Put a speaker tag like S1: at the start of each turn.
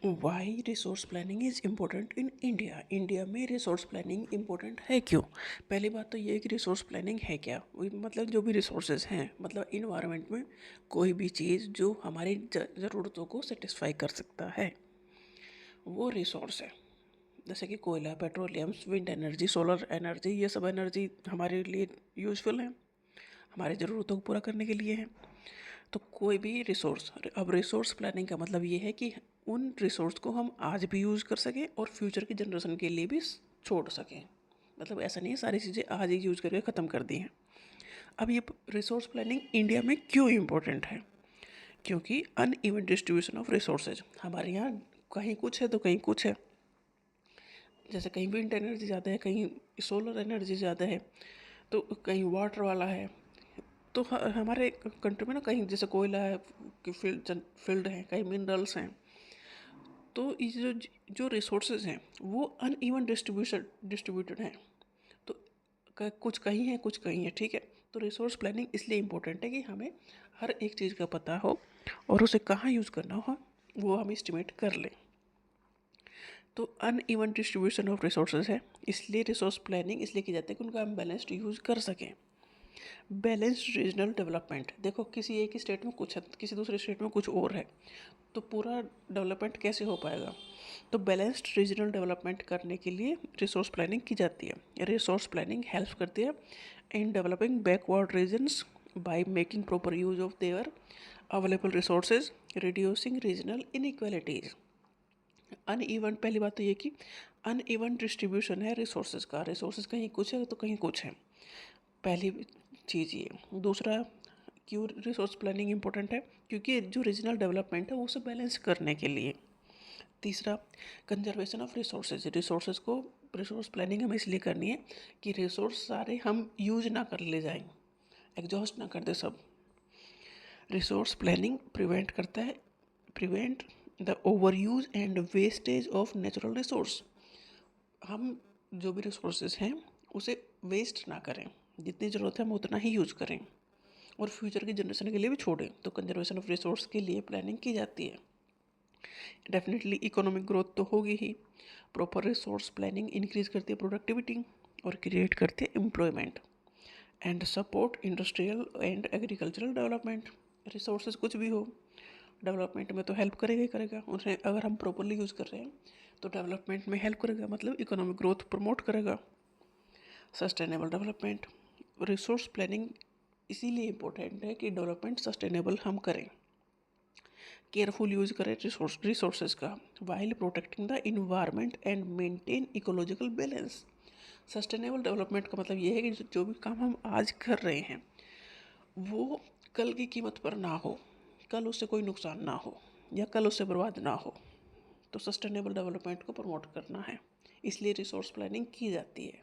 S1: Y resource planning is important in India. India में resource planning important है क्यों? पहली बात तो ये है कि रिसोर्स प्लानिंग है क्या, मतलब जो भी रिसोर्सेज हैं, मतलब इन्वायरमेंट में कोई भी चीज़ जो हमारी ज़रूरतों को सेटिस्फाई कर सकता है वो रिसोर्स है। जैसे कि कोयला, petroleum, wind energy, solar energy, ये सब एनर्जी हमारे लिए यूजफुल है, हमारी ज़रूरतों को पूरा करने के लिए है। तो कोई भी रिसोर्स, अब रिसोर्स प्लानिंग का मतलब ये है कि उन रिसोर्स को हम आज भी यूज़ कर सकें और फ्यूचर की जनरेशन के लिए भी छोड़ सकें। मतलब ऐसा नहीं है सारी चीज़ें आज ही यूज़ करके ख़त्म कर दी हैं। अब ये रिसोर्स प्लानिंग इंडिया में क्यों इम्पोर्टेंट है? क्योंकि अनइवन डिस्ट्रीब्यूशन ऑफ रिसोर्सेज हमारे यहाँ कहीं कुछ है तो कहीं कुछ है। जैसे कहीं विंड एनर्जी ज़्यादा है, कहीं सोलर एनर्जी ज़्यादा है, तो कहीं वाटर वाला है। तो हमारे कंट्री में ना कहीं जैसे कोयला है कि फील्ड है, कहीं मिनरल्स हैं। तो ये जो जो रिसोर्सेज हैं वो अनइवन डिस्ट्रीब्यूटेड हैं। तो कुछ कहीं है कुछ कहीं है, ठीक है। तो रिसोर्स प्लानिंग इसलिए इम्पोर्टेंट है कि हमें हर एक चीज़ का पता हो और उसे कहाँ यूज़ करना हो वो हम एस्टिमेट कर लें। तो अनइवन डिस्ट्रीब्यूशन ऑफ रिसोर्सेज है, इसलिए रिसोर्स प्लानिंग इसलिए की जाती है कि उनका हम बैलेंस्ड यूज़ कर सकें। बैलेंस्ड रीजनल डेवलपमेंट, देखो किसी एक ही स्टेट में कुछ है, किसी दूसरे स्टेट में कुछ और है, तो पूरा डेवलपमेंट कैसे हो पाएगा? तो बैलेंस्ड रीजनल डेवलपमेंट करने के लिए रिसोर्स प्लानिंग की जाती है। रिसोर्स प्लानिंग हेल्प करती है in developing backward regions by making proper use of their available resources, reducing regional inequalities. Uneven, पहली बात तो ये कि अनइवन डिस्ट्रीब्यूशन है रिसोर्सेज का, रिसोर्सेज कहीं कुछ है तो कहीं कुछ है, पहली चीज़ ये। दूसरा, क्यों रिसोर्स प्लानिंग इंपॉर्टेंट है? क्योंकि जो रीजनल डेवलपमेंट है वो उसे बैलेंस करने के लिए। तीसरा, कंजर्वेशन ऑफ रिसोर्सेज, रिसोर्सेज को रिसोर्स प्लानिंग हमें इसलिए करनी है कि रिसोर्स सारे हम यूज ना कर ले जाएं, एग्जॉस्ट ना कर दे सब। Resource planning prevent the over use and wastage of natural resource. हम जो भी रिसोर्सेज हैं उसे वेस्ट ना करें, जितनी ज़रूरत है हम उतना ही यूज़ करें और फ्यूचर की जनरेशन के लिए भी छोड़ें। तो कंजर्वेशन ऑफ रिसोर्स के लिए प्लानिंग की जाती है। डेफिनेटली इकोनॉमिक ग्रोथ तो होगी ही। प्रॉपर रिसोर्स प्लानिंग इंक्रीज करती है प्रोडक्टिविटी और क्रिएट करती है employment and support industrial and agricultural development. Resources कुछ भी हो, डेवलपमेंट में तो हेल्प करेगा ही करेगा, उन्हें अगर हम प्रॉपरली यूज़ कर रहे हैं तो डेवलपमेंट में हेल्प करेगा, मतलब इकोनॉमिक ग्रोथ प्रमोट करेगा। सस्टेनेबल डेवलपमेंट, रिसोर्स प्लानिंग इसीलिए इम्पोर्टेंट है कि डेवलपमेंट सस्टेनेबल हम करें, केयरफुल यूज़ करें रिसोर्सेज का, while protecting the environment and maintain ecological balance. Sustainable development का मतलब ये है कि जो भी काम हम आज कर रहे हैं वो कल की कीमत पर ना हो, कल उससे कोई नुकसान ना हो या कल उससे बर्बाद ना हो। तो सस्टेनेबल डेवलपमेंट को प्रमोट करना है, इसलिए रिसोर्स प्लानिंग की जाती है।